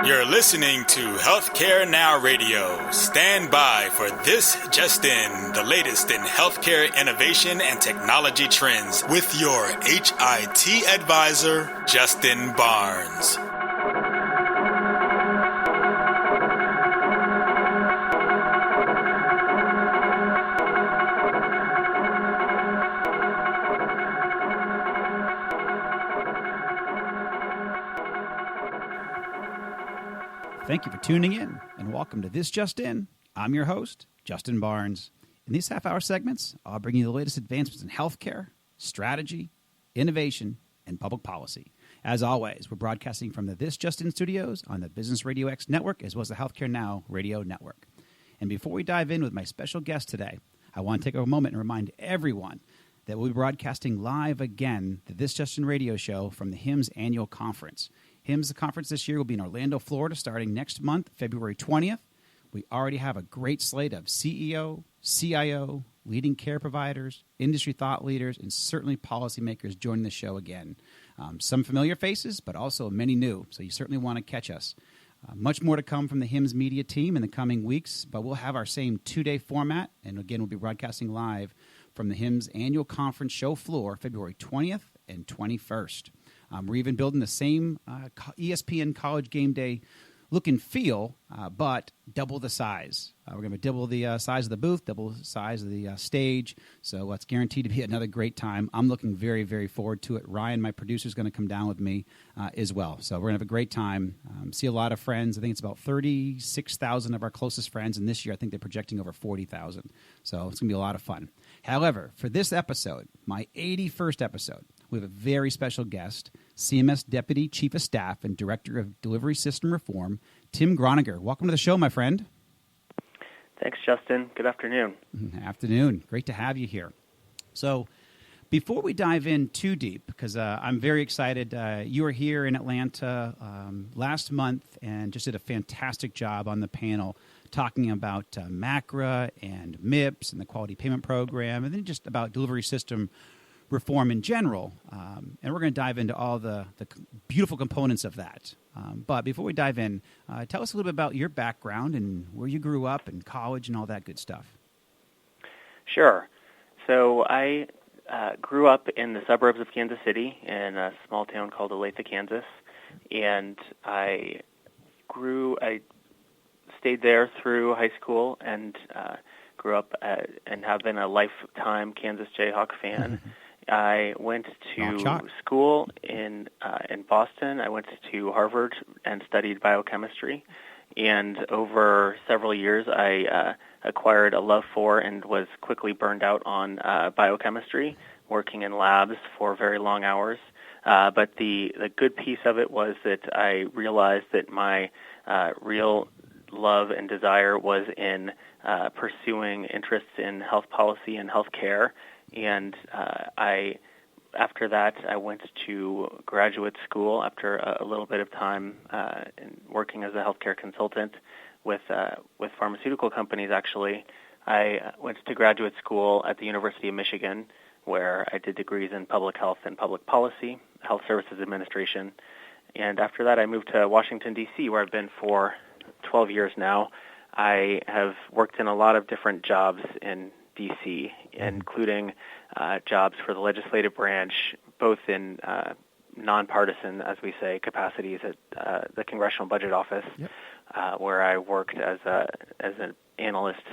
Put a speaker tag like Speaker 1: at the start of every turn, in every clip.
Speaker 1: You're listening to Healthcare Now Radio. Stand by for This Just In, the latest in healthcare innovation and technology trends with your HIT advisor, Justin Barnes.
Speaker 2: Thank you for tuning in, and welcome to This Just In. I'm your host, Justin Barnes. In these half-hour segments, I'll bring you the latest advancements in healthcare, strategy, innovation, and public policy. As always, we're broadcasting from the This Just In studios on the Business Radio X network, as well as the Healthcare Now radio network. And before we dive in with my special guest today, I want to take a moment and remind everyone that we'll be broadcasting live again the This Just In radio show from the HIMSS annual conference. HIMSS conference this year will be in Orlando, Florida, starting next month, February 20th. We already have a great slate of CEO, CIO, leading care providers, industry thought leaders, and certainly policymakers joining the show again. Some familiar faces, but also many new, so you certainly want to catch us. Much more to come from the HIMSS media team in the coming weeks, but we'll have our same two-day format, and again, we'll be broadcasting live from the HIMSS annual conference show floor, February 20th and 21st. We're even building the same ESPN College Game Day look and feel, but double the size. We're going to double the size of the booth, double the size of the stage, so it's guaranteed to be another great time. I'm looking very, very forward to it. Ryan, my producer, is going to come down with me as well, so we're going to have a great time. See a lot of friends. I think it's about 36,000 of our closest friends, and this year I think they're projecting over 40,000, so it's going to be a lot of fun. However, for this episode, my 81st episode, we have a very special guest, CMS Deputy Chief of Staff and Director of Delivery System Reform, Tim Gronniger. Welcome to the show, my friend.
Speaker 3: Thanks, Justin. Good afternoon.
Speaker 2: Afternoon. Great to have you here. So before we dive in too deep, because I'm very excited, you were here in Atlanta last month and just did a fantastic job on the panel talking about MACRA and MIPS and the Quality Payment Program, and then just about delivery system reform in general, and we're going to dive into all the beautiful components of that. But before we dive in, tell us a little bit about your background and where you grew up and college and all that good stuff.
Speaker 3: Sure. So I grew up in the suburbs of Kansas City in a small town called Olathe, Kansas, and I stayed there through high school and grew up and have been a lifetime Kansas Jayhawk fan. I went to school in Boston. I went to Harvard and studied biochemistry. And over several years, I acquired a love for and was quickly burned out on biochemistry, working in labs for very long hours. But the good piece of it was that I realized that my real love and desire was in pursuing interests in health policy and health care. And after that, I went to graduate school after a little bit of time working as a healthcare consultant with pharmaceutical companies, actually. I went to graduate school at the University of Michigan, where I did degrees in public health and public policy, health services administration. And after that, I moved to Washington, D.C., where I've been for 12 years now. I have worked in a lot of different jobs in D.C., including jobs for the legislative branch, both in nonpartisan, as we say, capacities at the Congressional Budget Office, where I worked as an analyst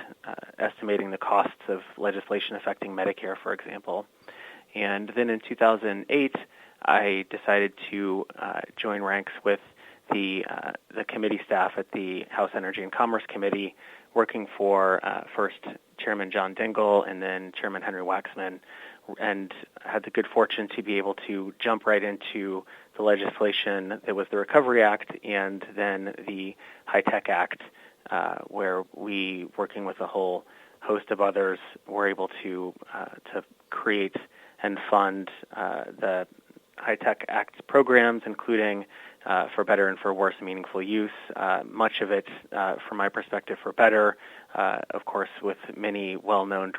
Speaker 3: estimating the costs of legislation affecting Medicare, for example. And then in 2008, I decided to join ranks with the committee staff at the House Energy and Commerce Committee, working for first Chairman John Dingell and then Chairman Henry Waxman, and had the good fortune to be able to jump right into the legislation that was the Recovery Act and then the High-Tech Act, where we, working with a whole host of others, were able to create and fund the High-Tech Act programs, including for better and for worse meaningful use, much of it, from my perspective, for better, of course, with many well-known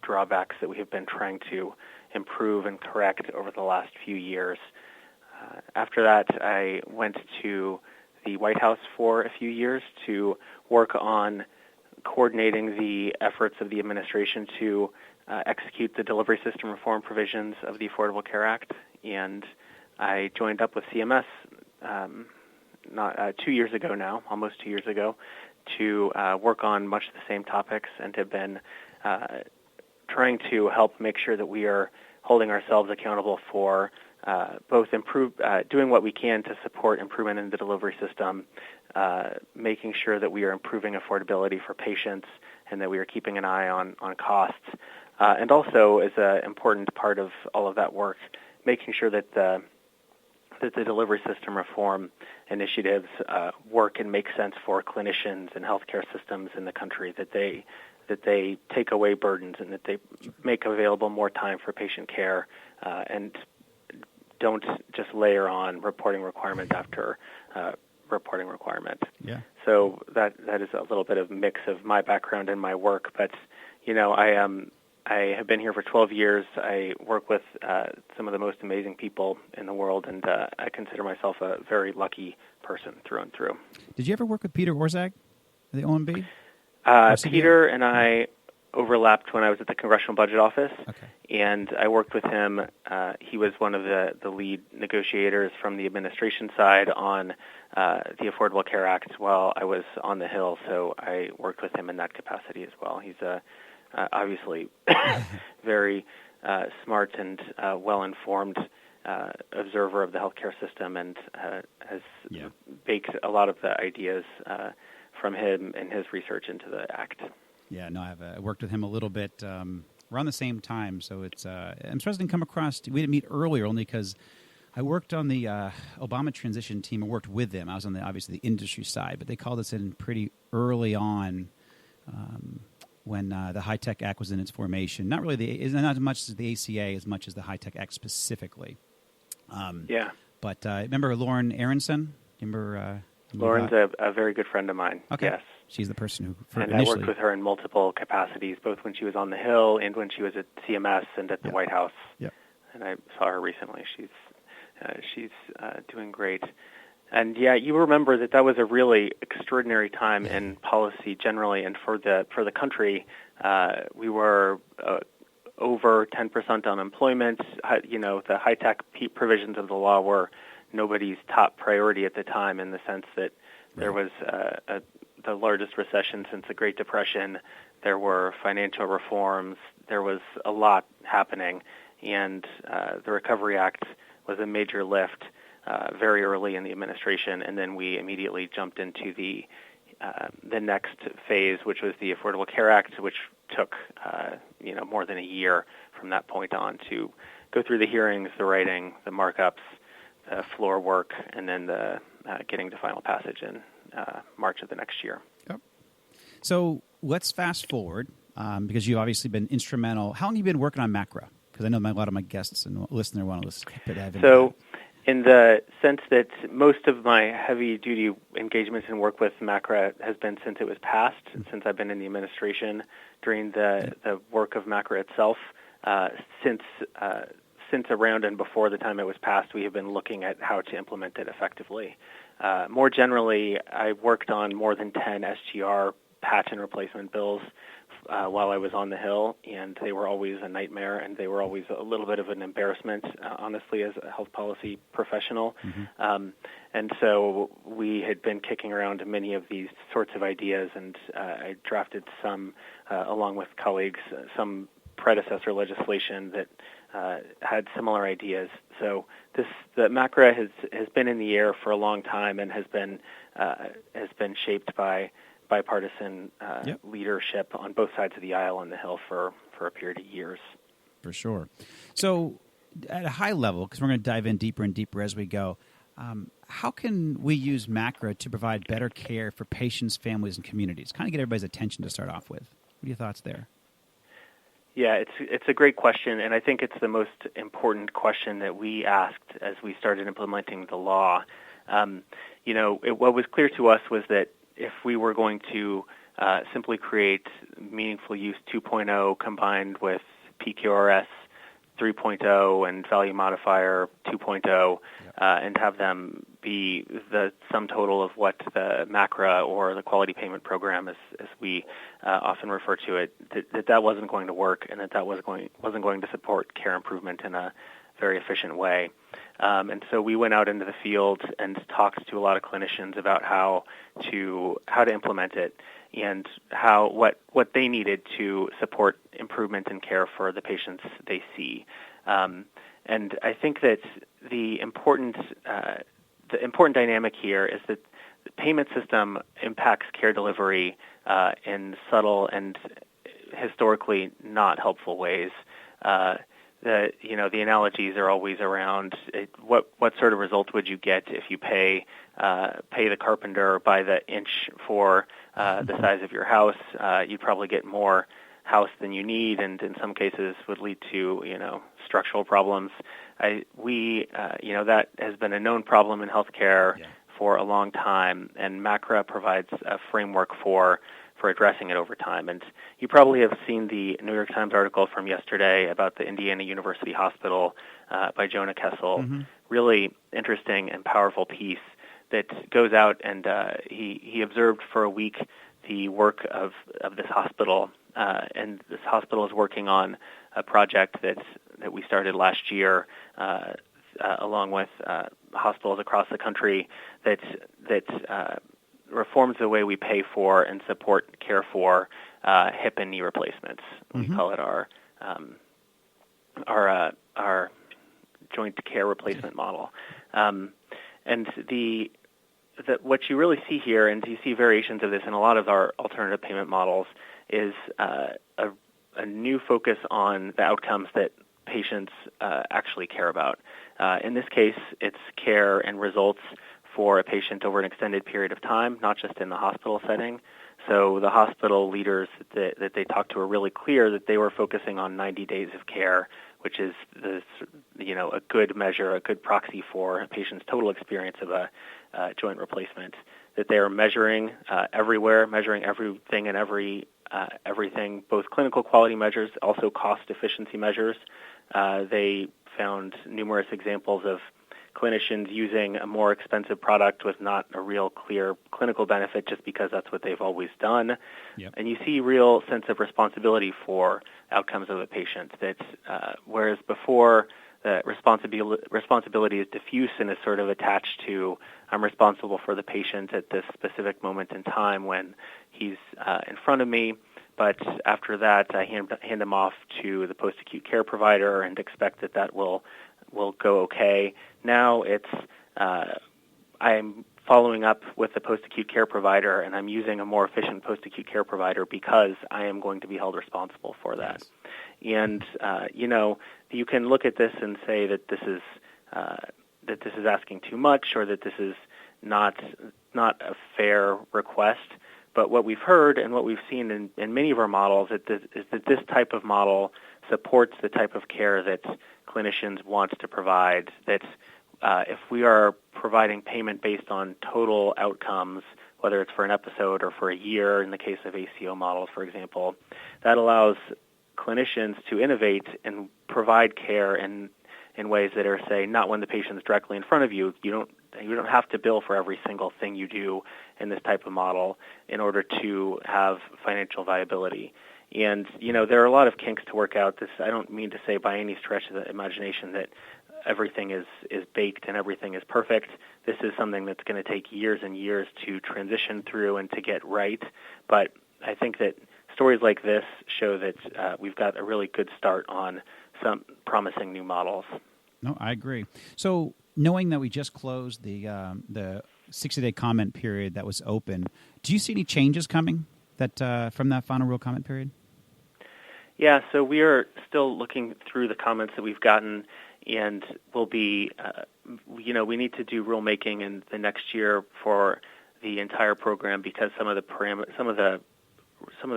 Speaker 3: drawbacks that we have been trying to improve and correct over the last few years. After that, I went to the White House for a few years to work on coordinating the efforts of the administration to execute the delivery system reform provisions of the Affordable Care Act. And I joined up with CMS 2 years ago now, almost 2 years ago, to work on much the same topics, and have been trying to help make sure that we are holding ourselves accountable for both doing what we can to support improvement in the delivery system, making sure that we are improving affordability for patients, and that we are keeping an eye on costs. And also, as an important part of all of that work, making sure that the delivery system reform initiatives work and make sense for clinicians and healthcare systems in the country, that they take away burdens and that they make available more time for patient care, and don't just layer on reporting requirement after reporting requirement.
Speaker 2: Yeah.
Speaker 3: So that is a little bit of mix of my background and my work. But I have been here for 12 years. I work with some of the most amazing people in the world, and I consider myself a very lucky person through and through.
Speaker 2: Did you ever work with Peter Orszag at the OMB?
Speaker 3: Peter and I overlapped when I was at the Congressional Budget Office, and I worked with him. He was one of the lead negotiators from the administration side on the Affordable Care Act while I was on the Hill, so I worked with him in that capacity as well. He's obviously very smart and well-informed observer of the healthcare system, and has baked a lot of the ideas from him and his research into the Act.
Speaker 2: Yeah, no, I've worked with him a little bit around the same time, so it's I'm surprised I didn't come across. We didn't meet earlier only because I worked on the Obama transition team and worked with them. I was on obviously the industry side, but they called us in pretty early on when the High-Tech Act was in its formation. Not as much as the ACA as much as the High-Tech Act specifically. But remember Lauren Aronson?
Speaker 3: Lauren's a very good friend of mine.
Speaker 2: Okay.
Speaker 3: Yes.
Speaker 2: She's the person who
Speaker 3: I worked with her in multiple capacities, both when she was on the Hill and when she was at CMS and at the White House.
Speaker 2: Yep.
Speaker 3: And I saw her recently. She's doing great. And you remember that was a really extraordinary time in policy generally, and for the country. We were over 10% unemployment. The high-tech provisions of the law were nobody's top priority at the time, in the sense that there was the largest recession since the Great Depression. There were financial reforms. There was a lot happening, and the Recovery Act was a major lift very early in the administration, and then we immediately jumped into the next phase, which was the Affordable Care Act, which took more than a year from that point on to go through the hearings, the writing, the markups, the floor work, and then the getting to final passage in March of the next year.
Speaker 2: Yep. So let's fast forward, because you've obviously been instrumental. How long have you been working on MACRA? Because I know a lot of my guests and listeners want to listen.
Speaker 3: So in the sense that most of my heavy-duty engagements and work with MACRA has been since it was passed, since I've been in the administration, during the work of MACRA itself. Since around and before the time it was passed, we have been looking at how to implement it effectively. More generally, I worked on more than 10 SGR patch and replacement bills while I was on the Hill, and they were always a nightmare, and they were always a little bit of an embarrassment, honestly, as a health policy professional. And so we had been kicking around many of these sorts of ideas, and I drafted some, along with colleagues, some predecessor legislation that had similar ideas. So the MACRA has been in the air for a long time and has been shaped by bipartisan leadership on both sides of the aisle on the Hill for a period of years.
Speaker 2: For sure. So at a high level, because we're going to dive in deeper and deeper as we go, how can we use MACRA to provide better care for patients, families, and communities? Kind of get everybody's attention to start off with. What are your thoughts there?
Speaker 3: Yeah, it's a great question, and I think it's the most important question that we asked as we started implementing the law. What was clear to us was that if we were going to simply create Meaningful Use 2.0 combined with PQRS 3.0 and Value Modifier 2.0 and have them be the sum total of what the MACRA or the quality payment program, as we often refer to it, that wasn't going to work, and that wasn't going to support care improvement in a very efficient way. And so we went out into the field and talked to a lot of clinicians about how to implement it and what they needed to support improvement in care for the patients they see. And I think that the important dynamic here is that the payment system impacts care delivery in subtle and historically not helpful ways. The analogies are always around what sort of result would you get if you pay the carpenter by the inch for the size of your house. You'd probably get more house than you need, and in some cases would lead to structural problems. That has been a known problem in healthcare for a long time, and MACRA provides a framework for addressing it over time. And you probably have seen the New York Times article from yesterday about the Indiana University Hospital by Jonah Kessel. Mm-hmm. Really interesting and powerful piece that goes out and he observed for a week the work of this hospital. And this hospital is working on a project that we started last year along with hospitals across the country that reforms the way we pay for and support care for hip and knee replacements. Mm-hmm. We call it our joint care replacement model. And what you really see here, and you see variations of this in a lot of our alternative payment models, is a new focus on the outcomes that patients actually care about. In this case, it's care and results for a patient over an extended period of time, not just in the hospital setting. So the hospital leaders that they talked to are really clear that they were focusing on 90 days of care, which is a good measure, a good proxy for a patient's total experience of a joint replacement. That they are measuring everywhere, measuring everything and everything, both clinical quality measures, also cost efficiency measures. They found numerous examples of clinicians using a more expensive product with not a real clear clinical benefit just because that's what they've always done. Yep. And you see real sense of responsibility for outcomes of a patient. Whereas before the responsibility is diffuse and is sort of attached to I'm responsible for the patient at this specific moment in time when he's in front of me. But after that, I hand him off to the post-acute care provider and expect that will go okay. Now it's I'm following up with the post-acute care provider, and I'm using a more efficient post-acute care provider because I am going to be held responsible for that. And you can look at this and say that this is asking too much, or that this is not a fair request. But what we've heard and what we've seen in many of our models is that this type of model supports the type of care that clinicians want to provide, that if we are providing payment based on total outcomes, whether it's for an episode or for a year, in the case of ACO models, for example, that allows clinicians to innovate and provide care in ways that are, say, not when the patient's directly in front of you. You don't have to bill for every single thing you do in this type of model in order to have financial viability. And, there are a lot of kinks to work out. I don't mean to say by any stretch of the imagination that everything is baked and everything is perfect. This is something that's going to take years and years to transition through and to get right. But I think that stories like this show that we've got a really good start on some promising new models.
Speaker 2: No, I agree. So knowing that we just closed the 60-day comment period that was open, do you see any changes coming from that final rule comment period?
Speaker 3: Yeah, so we are still looking through the comments that we've gotten, and we'll be, we need to do rulemaking in the next year for the entire program because some of the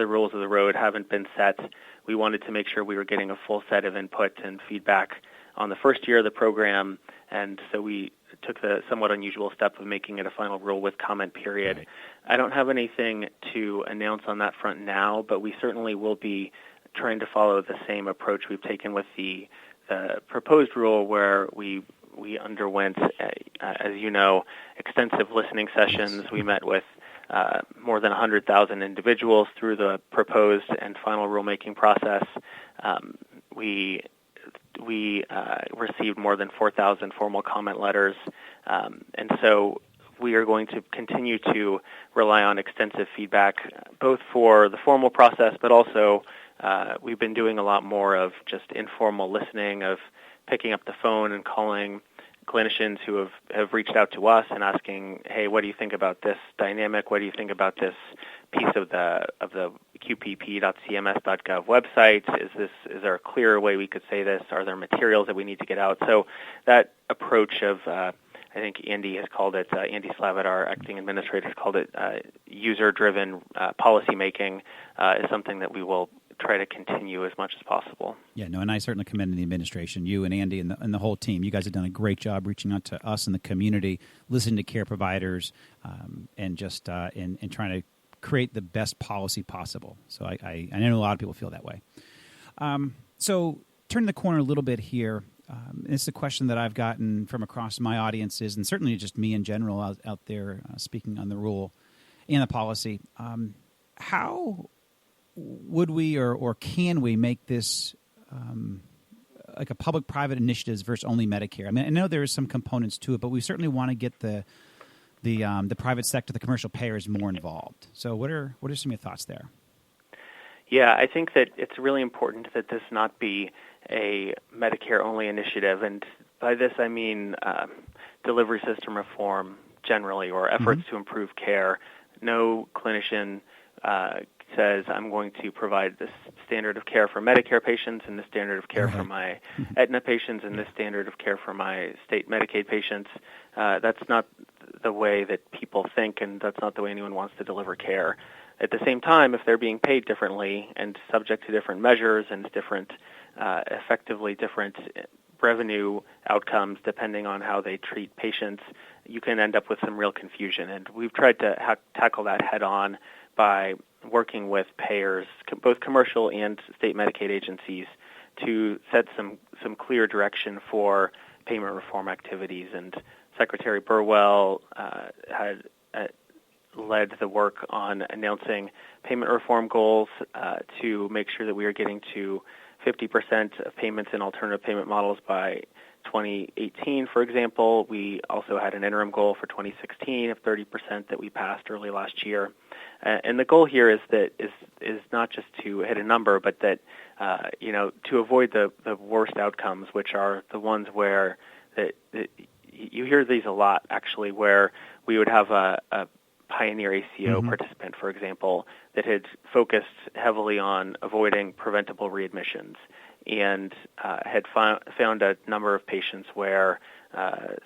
Speaker 3: rules of the road haven't been set. We wanted to make sure we were getting a full set of input and feedback on the first year of the program, and so we took the somewhat unusual step of making it a final rule with comment period. Right. I don't have anything to announce on that front now, but we certainly will be trying to follow the same approach we've taken with the proposed rule, where we we underwent, as you know, extensive listening sessions. We met with more than 100,000 individuals through the proposed and final rulemaking process. We received more than 4,000 formal comment letters, and so we are going to continue to rely on extensive feedback, both for the formal process, but also we've been doing a lot more of just informal listening, of picking up the phone and calling clinicians who have reached out to us and asking, hey, what do you think about this dynamic? What do you think about this piece of the qpp.cms.gov website? Is there a clearer way we could say this? Are there materials that we need to get out? So that approach of, I think Andy has called it, Andy Slavitt, our acting administrator, has called it user-driven policymaking, is something that we will try to continue as much as possible.
Speaker 2: Yeah, no, and I certainly commend the administration, you and Andy and the whole team. You guys have done a great job reaching out to us in the community, listening to care providers, and just in trying to create the best policy possible. So I know a lot of people feel that way. So turn the corner a little bit here. It's a question that I've gotten from across my audiences, and certainly just me in general out there speaking on the rule and the policy. How would we or can we make this like a public-private initiatives versus only Medicare? I mean, I know there are some components to it, but we certainly want to get the private sector, the commercial payers, more involved. So, what are some of your thoughts there?
Speaker 3: Yeah, I think that it's really important that this not be a Medicare-only initiative, and by this I mean delivery system reform generally, or efforts to improve care. No clinician says, I'm going to provide this standard of care for Medicare patients and this standard of care for my Aetna patients and this standard of care for my state Medicaid patients. That's not the way that people think, and that's not the way anyone wants to deliver care. At the same time, if they're being paid differently and subject to different measures and effectively different revenue outcomes depending on how they treat patients, you can end up with some real confusion. And we've tried to tackle that head on by working with payers, both commercial and state Medicaid agencies, to set some clear direction for payment reform activities. And Secretary Burwell had led the work on announcing payment reform goals to make sure that we are getting to 50% of payments in alternative payment models by 2018, for example. We also had an interim goal for 2016 of 30% that we passed early last year. And the goal here is not just to hit a number, but that to avoid the worst outcomes, which are the ones where you hear these a lot, actually, where we would have a pioneer ACO participant, for example, that had focused heavily on avoiding preventable readmissions and had found a number of patients where,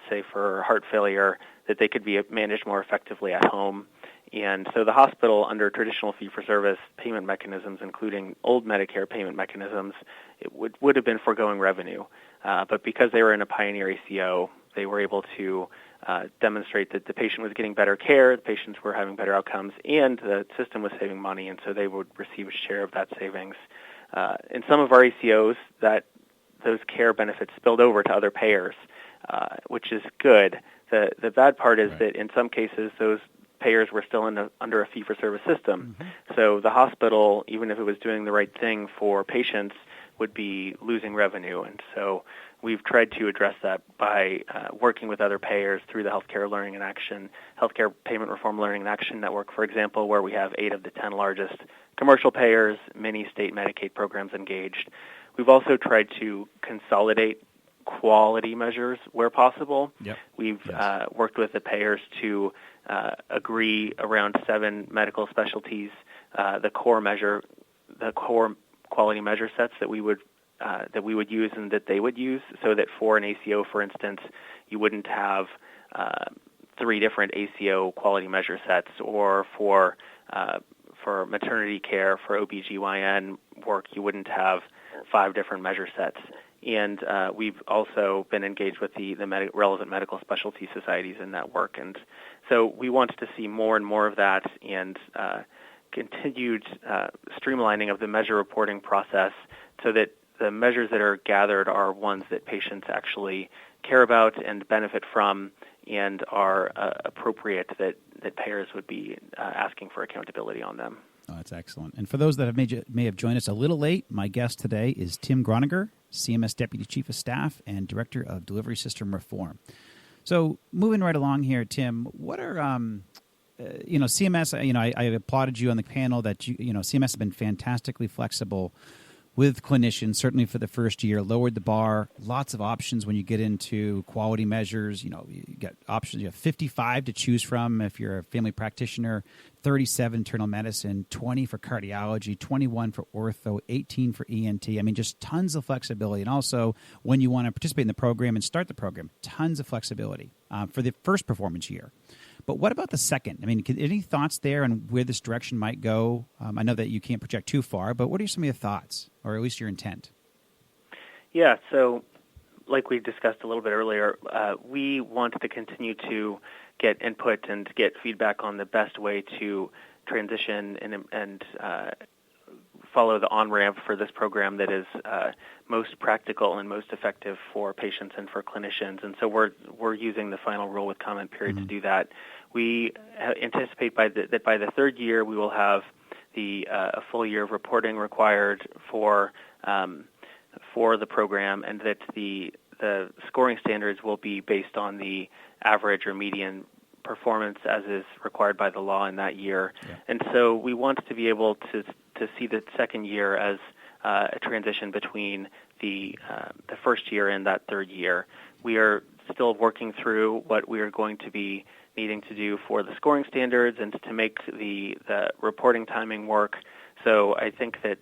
Speaker 3: say for heart failure, that they could be managed more effectively at home. And so the hospital, under traditional fee-for-service payment mechanisms, including old Medicare payment mechanisms, it would have been foregoing revenue. But because they were in a pioneer ACO, they were able to demonstrate that the patient was getting better care, the patients were having better outcomes, and the system was saving money, and so they would receive a share of that savings. In some of our ACOs, those care benefits spilled over to other payers, which is good. The bad part is that in some cases, those payers were still under a fee-for-service system. So the hospital, even if it was doing the right thing for patients, would be losing revenue. And so we've tried to address that by working with other payers through the Healthcare Payment Reform Learning and Action Network, for example, where we have 8 of the 10 largest commercial payers, many state Medicaid programs engaged. We've also tried to consolidate quality measures where possible. We've worked with the payers to agree around 7 medical specialties, the core quality measure sets that we would use and that they would use, so that for an ACO, for instance, you wouldn't have 3 different ACO quality measure sets, or for maternity care, for OBGYN work, you wouldn't have 5 different measure sets. And we've also been engaged with the relevant medical specialty societies in that work. And so we want to see more and more of that, and continued streamlining of the measure reporting process, so that measures that are gathered are ones that patients actually care about and benefit from and are appropriate, that payers would be asking for accountability on them.
Speaker 2: Oh, that's excellent. And for those that may have joined us a little late, my guest today is Tim Gronniger, CMS Deputy Chief of Staff and Director of Delivery System Reform. So moving right along here, Tim, what are CMS? I applauded you on the panel that CMS has been fantastically flexible with clinicians, certainly for the first year, lowered the bar, lots of options when you get into quality measures. You get options. You have 55 to choose from if you're a family practitioner, 37 internal medicine, 20 for cardiology, 21 for ortho, 18 for ENT. I mean, just tons of flexibility. And also, when you want to participate in the program and start the program, tons of flexibility for the first performance year. But what about the second? I mean, any thoughts there on where this direction might go? I know that you can't project too far, but what are some of your thoughts, or at least your intent?
Speaker 3: Yeah, so like we discussed a little bit earlier, we want to continue to get input and get feedback on the best way to transition and follow the on-ramp for this program that is most practical and most effective for patients and for clinicians. And so we're using the final rule with comment period to do that. We anticipate that by the third year we will have a full year of reporting required for the program, and that the scoring standards will be based on the average or median performance as is required by the law in that year. Yeah. And so we want to be able to see the second year as a transition between the first year and that third year. We are still working through what we are going to be needing to do for the scoring standards and to make the reporting timing work. So I think that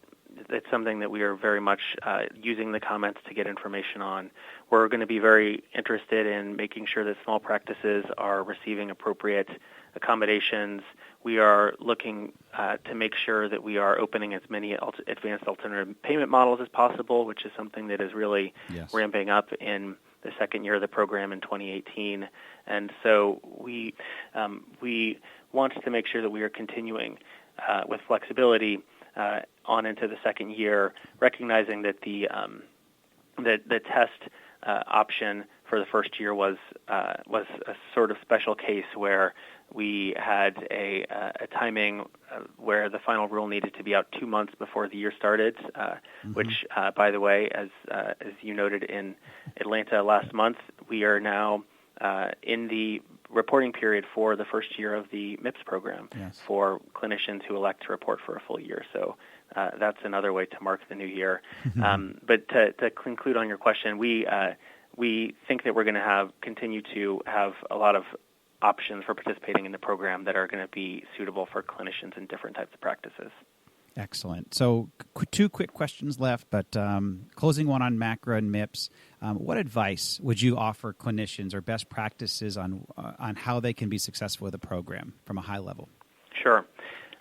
Speaker 3: it's something that we are very much using the comments to get information on. We're going to be very interested in making sure that small practices are receiving appropriate accommodations. We are looking to make sure that we are opening as many advanced alternative payment models as possible, which is something that is really ramping up in the second year of the program in 2018. And so we want to make sure that we are continuing with flexibility on into the second year, recognizing that the test option for the first year was a sort of special case where we had a timing where the final rule needed to be out 2 months before the year started, which, by the way, as you noted in Atlanta last month, we are now in the reporting period for the first year of the MIPS program for clinicians who elect to report for a full year. So that's another way to mark the new year. But to conclude on your question, we think that we're going to continue to have a lot of options for participating in the program that are going to be suitable for clinicians in different types of practices.
Speaker 2: Excellent. So 2 quick questions left, but closing one on MACRA and MIPS. What advice would you offer clinicians or best practices on how they can be successful with the program from a high level?
Speaker 3: Sure.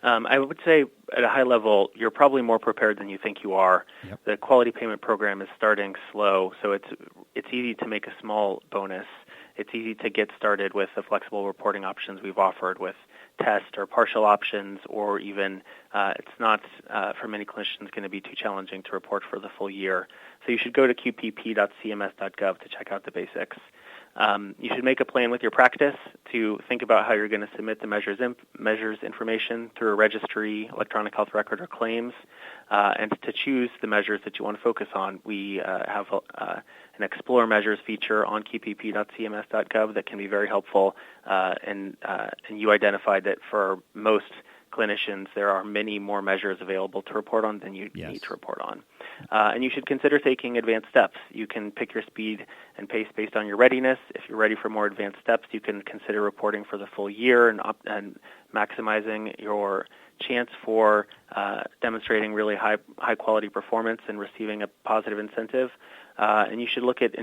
Speaker 3: I would say at a high level, you're probably more prepared than you think you are. Yep. The quality payment program is starting slow, so it's easy to make a small bonus. It's easy to get started with the flexible reporting options we've offered with test or partial options, or even it's not, for many clinicians, going to be too challenging to report for the full year. So you should go to qpp.cms.gov to check out the basics. You should make a plan with your practice to think about how you're going to submit the measures information through a registry, electronic health record, or claims, and to choose the measures that you want to focus on. We have an Explore Measures feature on qpp.cms.gov that can be very helpful, and you identified that for most clinicians, there are many more measures available to report on than you need to report on. And you should consider taking advanced steps. You can pick your speed and pace based on your readiness. If you're ready for more advanced steps, you can consider reporting for the full year and maximizing your chance for demonstrating really high quality performance and receiving a positive incentive. And you should look at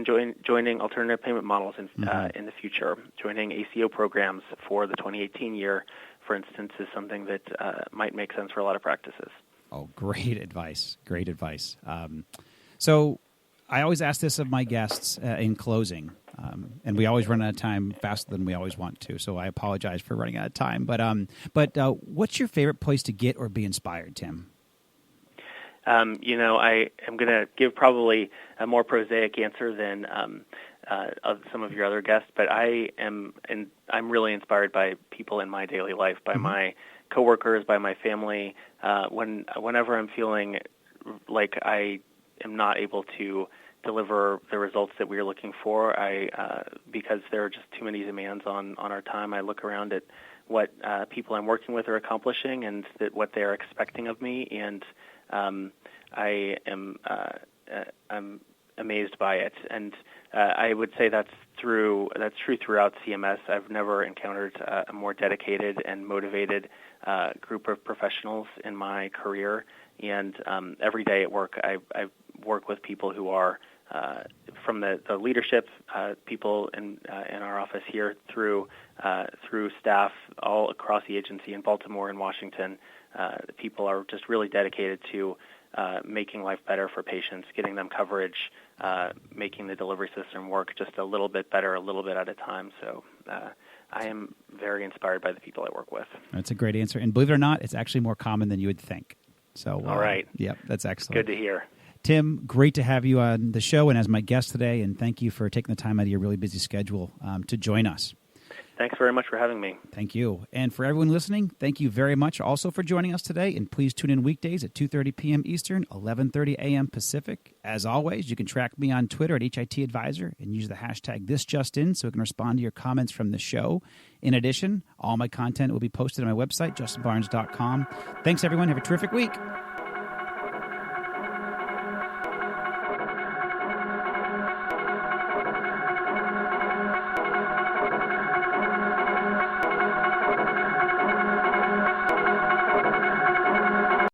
Speaker 3: joining alternative payment models in the future. Joining ACO programs for the 2018 year, for instance, is something that might make sense for a lot of practices.
Speaker 2: Oh, great advice. Great advice. So I always ask this of my guests in closing, and we always run out of time faster than we always want to, so I apologize for running out of time. But what's your favorite place to get or be inspired, Tim?
Speaker 3: I am going to give probably a more prosaic answer than of some of your other guests, but I'm really inspired by people in my daily life, by my coworkers, by my family. Whenever I'm feeling like I am not able to deliver the results that we're looking for, because there are just too many demands on our time, I look around at what people I'm working with are accomplishing and what they're expecting of me, and I'm amazed by it. And I would say that's true throughout CMS. I've never encountered a more dedicated and motivated group of professionals in my career. And every day at work, I work with people who are from the leadership, people in our office here, through staff all across the agency in Baltimore and Washington. The people are just really dedicated to making life better for patients, getting them coverage, making the delivery system work just a little bit better, a little bit at a time. So I am very inspired by the people I work with.
Speaker 2: That's a great answer. And believe it or not, it's actually more common than you would think. So,
Speaker 3: all right.
Speaker 2: Yep, that's excellent.
Speaker 3: Good to hear.
Speaker 2: Tim, great to have you on the show and as my guest today, and thank you for taking the time out of your really busy schedule to join us.
Speaker 3: Thanks very much for having me.
Speaker 2: Thank you. And for everyone listening, thank you very much also for joining us today. And please tune in weekdays at 2:30 p.m. Eastern, 11:30 a.m. Pacific. As always, you can track me on Twitter at HIT Advisor and use the hashtag #ThisJustIn so we can respond to your comments from the show. In addition, all my content will be posted on my website, justinbarnes.com. Thanks, everyone. Have a terrific week.